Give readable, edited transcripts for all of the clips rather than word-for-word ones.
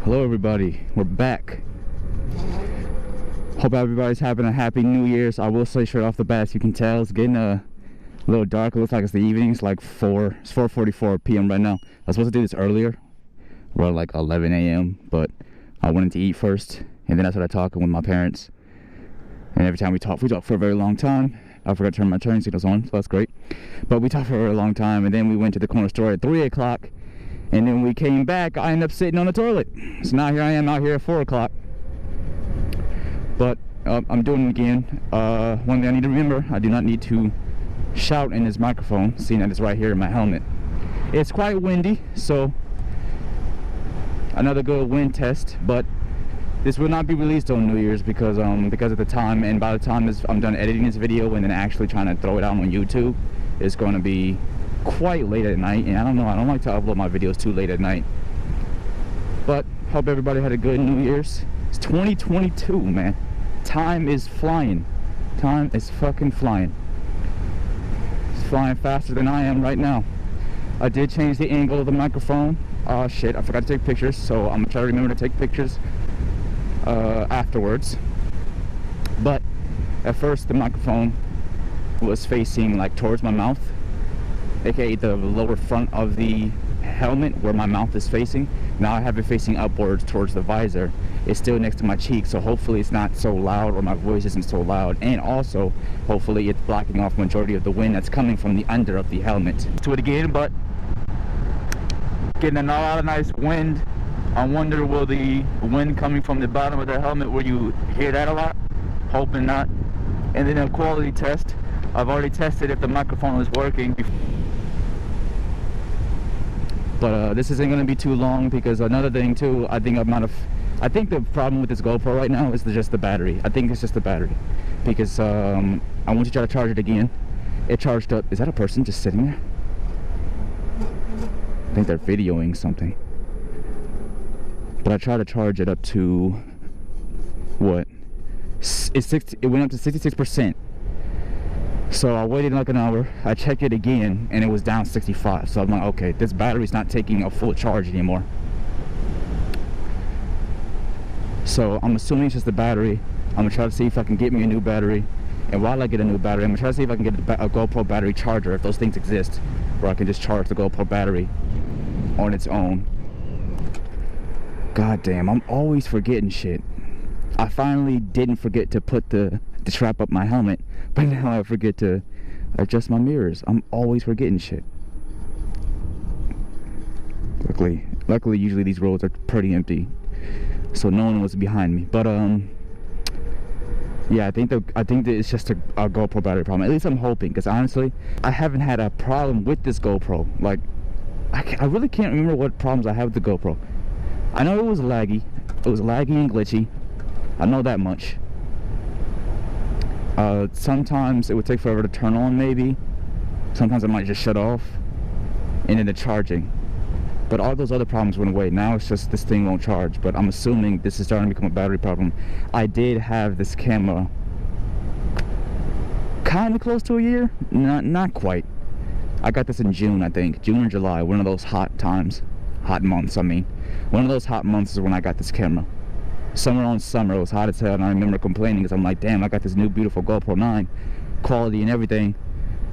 Hello everybody, we're back. Hope everybody's having a happy New Year's. I will say straight off the bat, as you can tell, it's getting a little dark. It looks like it's the evening. It's like 4:44 p.m. right now. I was supposed to do this earlier, around like 11 a.m. but I went in to eat first, and then I started talking with my parents. And every time we talk for a very long time. I forgot to turn my turn signals on, so that's great. But we talked for a very long time, and then we went to the corner store at 3 o'clock. And then we came back, I ended up sitting on the toilet. So now here I am out here at 4 o'clock. But I'm doing it again. One thing I need to remember, I do not need to shout in this microphone, seeing that it's right here in my helmet. It's quite windy, so another good wind test, but this will not be released on New Year's because of the time, and by the time I'm done editing this video and then actually trying to throw it out on YouTube, it's going to be quite late at night. And I don't know, I don't like to upload my videos too late at night. But hope everybody had a good New Year's. It's 2022, man. Time is flying. Time is fucking flying. It's flying faster than I am right now. I did change the angle of the microphone. Oh shit, I forgot to take pictures, so I'm gonna try to remember to take pictures afterwards. But at first the microphone was facing like towards my mouth, aka the lower front of the helmet where my mouth is facing. Now I have it facing upwards towards the visor. It's still next to my cheek, so hopefully it's not so loud, or my voice isn't so loud, and also hopefully it's blocking off majority of the wind that's coming from the under of the helmet. Do it again, but getting a lot of nice wind. I wonder, will the wind coming from the bottom of the helmet, will you hear that a lot? Hoping not. And then a quality test. I've already tested if the microphone is working. But this isn't going to be too long, because another thing too, I think the problem with this GoPro right now is just the battery. I think it's just the battery, because I want to try to charge it again. It charged up. Is that a person just sitting there? I think they're videoing something. But I tried to charge it up to what? It went up to 66%. So I waited like an hour. I checked it again, and it was down 65. So I'm like, okay, this battery's not taking a full charge anymore. So I'm assuming it's just the battery. I'm gonna try to see if I can get me a new battery. And while I get a new battery, I'm gonna try to see if I can get a GoPro battery charger, if those things exist, where I can just charge the GoPro battery on its own. God damn, I'm always forgetting shit. I finally didn't forget to put the strap up my helmet, but now I forget to adjust my mirrors. I'm always forgetting shit. Luckily usually these roads are pretty empty, so no one was behind me. But yeah, I think that it's just a GoPro battery problem. At least I'm hoping, because honestly, I haven't had a problem with this GoPro. Like, I really can't remember what problems I have with the GoPro. I know it was laggy. It was laggy and glitchy. I know that much. Sometimes it would take forever to turn on, maybe. Sometimes it might just shut off. And then the charging. But all those other problems went away. Now it's just this thing won't charge. But I'm assuming this is starting to become a battery problem. I did have this camera kind of close to a year. Not quite. I got this in June, I think. June or July. One of those hot times. Hot months, I mean. One of those hot months is when I got this camera. Summer on summer, it was hot as hell, and I remember complaining because I'm like, damn, I got this new beautiful GoPro 9, quality and everything,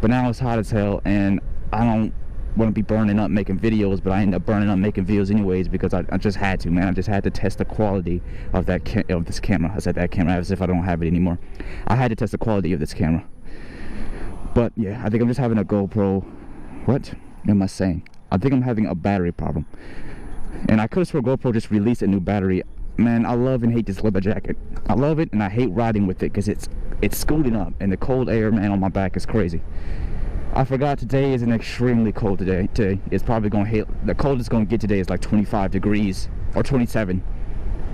but now it's hot as hell, and I don't want to be burning up making videos, but I end up burning up making videos anyways, because I just had to, man. I just had to test the quality of this camera. I said that camera as if I don't have it anymore. I had to test the quality of this camera. But yeah, I think I'm just having a GoPro. What am I saying? I think I'm having a battery problem. And I could have sworn GoPro just released a new battery. Man, I love and hate this leather jacket. I love it, and I hate riding with it because it's scooting up, and the cold air, man, on my back is crazy. I forgot today is an extremely cold day. It's probably going to hit, the coldest going to get today is like 25 degrees or 27,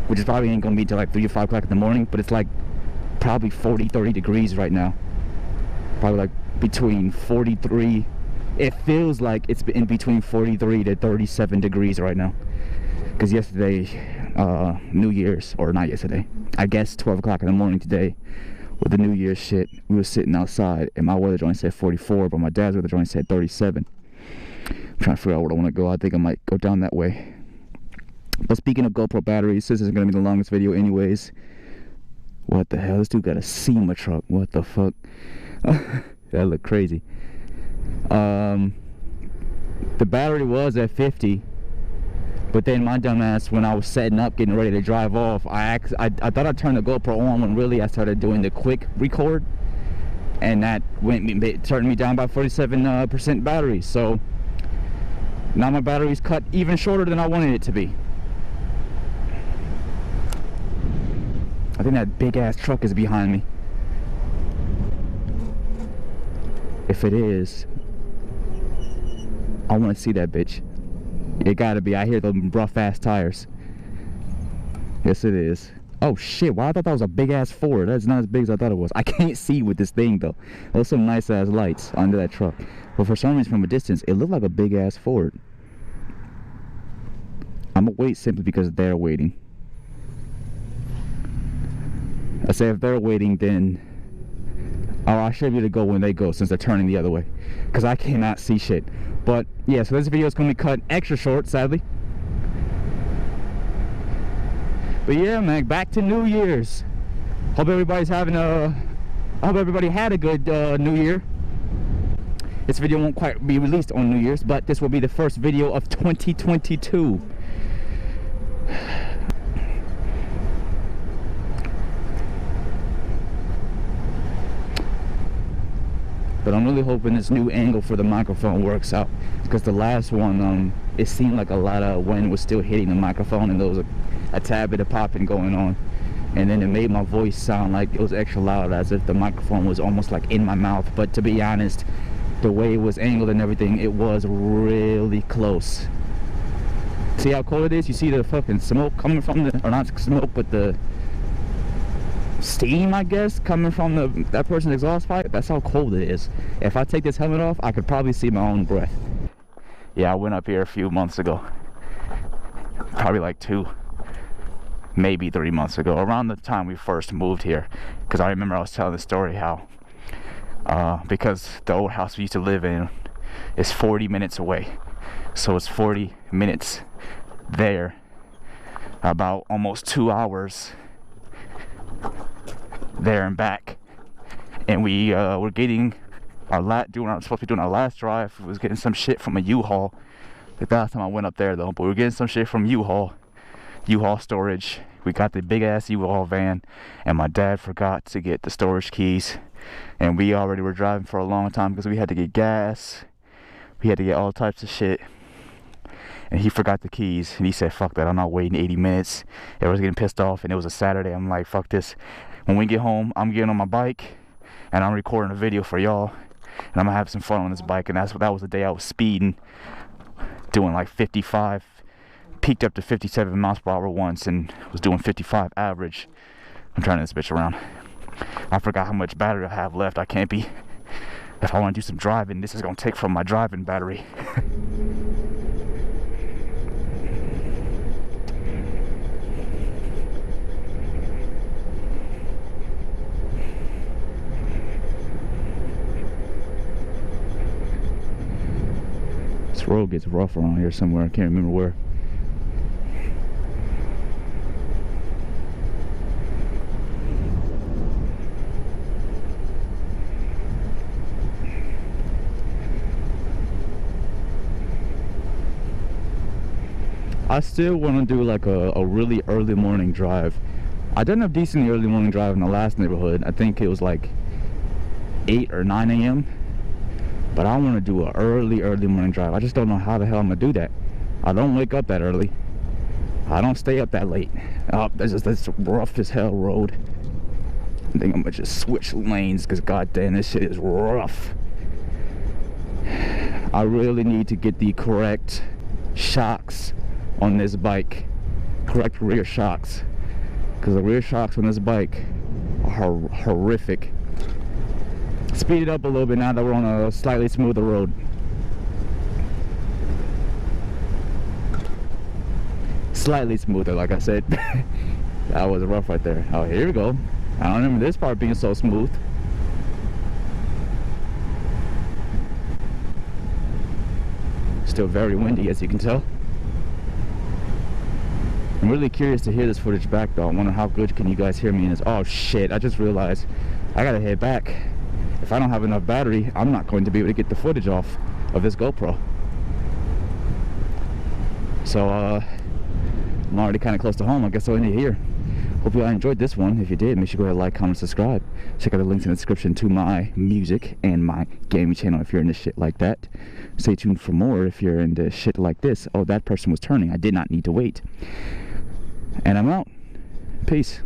which is probably ain't going to be till like 3 or 5 o'clock in the morning, but it's like probably 40-30 degrees right now. Probably like between 43, it feels like it's in between 43 to 37 degrees right now. Because yesterday, New Year's, or not yesterday, I guess 12 o'clock in the morning today, with the New Year's shit, we were sitting outside, and my weather joint said 44, but my dad's weather joint said 37. I'm trying to figure out where I want to go. I think I might go down that way. But speaking of GoPro batteries, this is going to be the longest video anyways. What the hell? This dude got a SEMA truck. What the fuck? That looked crazy. The battery was at 50. But then my dumb ass, when I was setting up, getting ready to drive off, I thought I turned the GoPro on when really I started doing the quick record. And that turned me down by 47% battery. So now my battery's cut even shorter than I wanted it to be. I think that big ass truck is behind me. If it is, I want to see that bitch. It gotta be. I hear the rough ass tires. Yes, it is. Oh shit! Well, I thought that was a big ass Ford. That's not as big as I thought it was. I can't see with this thing though. There's some nice ass lights under that truck, but for some reason, from a distance, it looked like a big ass Ford. I'm gonna wait simply because they're waiting. I say if they're waiting, then I should be able to go when they go, since they're turning the other way, because I cannot see shit. But yeah, so this video is going to be cut extra short, sadly. But yeah, man, back to New Year's. Hope everybody's having I hope everybody had a good New Year. This video won't quite be released on New Year's, but this will be the first video of 2022. But I'm really hoping this new angle for the microphone works out, because the last one, it seemed like a lot of wind was still hitting the microphone, and there was a tad bit of popping going on, and then it made my voice sound like it was extra loud, as if the microphone was almost like in my mouth. But to be honest, the way it was angled and everything, it was really close. See how cold it is? You see the fucking smoke coming from the, or not smoke, but the steam, I guess, coming from that person's exhaust pipe. That's how cold it is. If I take this helmet off, I could probably see my own breath. Yeah, I went up here a few months ago, probably like 2, maybe 3 months ago, around the time we first moved here, because I remember I was telling the story how because the old house we used to live in is 40 minutes away, so it's 40 minutes there, about almost 2 hours there and back. And we were getting our supposed to be doing our last drive. We was getting some shit from a U-Haul. The last time I went up there though, but we were getting some shit from U-Haul storage. We got the big ass U-Haul van, and my dad forgot to get the storage keys, and we already were driving for a long time because we had to get gas, we had to get all types of shit, and he forgot the keys, and he said, fuck that, I'm not waiting 80 minutes. Everyone's getting pissed off, and it was a Saturday. I'm like, fuck this. When we get home, I'm getting on my bike, and I'm recording a video for y'all, and I'm gonna have some fun on this bike. And that was the day I was speeding, doing like 55, peaked up to 57 miles per hour once, and was doing 55 average. I'm turning this bitch around. I forgot how much battery I have left. I can't be, if I want to do some driving, this is gonna take from my driving battery. This road gets rough around here somewhere. I can't remember where. I still want to do like a really early morning drive. I done a decent early morning drive in the last neighborhood. I think it was like 8 or 9 a.m. But I want to do an early morning drive. I just don't know how the hell I'm gonna do that. I don't wake up that early. I don't stay up that late. Oh, this rough as hell road. I think I'm gonna just switch lanes, because goddamn, this shit is rough. I really need to get the correct shocks on this bike, correct rear shocks, because the rear shocks on this bike are horrific. Speed it up a little bit now that we're on a slightly smoother road. Slightly smoother, like I said. That was rough right there. Oh, here we go. I don't remember this part being so smooth. Still very windy, as you can tell. I'm really curious to hear this footage back though. I wonder how good can you guys hear me in this. Oh shit, I just realized I gotta head back. If I don't have enough battery, I'm not going to be able to get the footage off of this GoPro. So I'm already kind of close to home. I guess I'll end it here. Hope you all enjoyed this one. If you did, make sure you go ahead and like, comment, subscribe. Check out the links in the description to my music and my gaming channel if you're into shit like that. Stay tuned for more if you're into shit like this. Oh, that person was turning. I did not need to wait. And I'm out. Peace.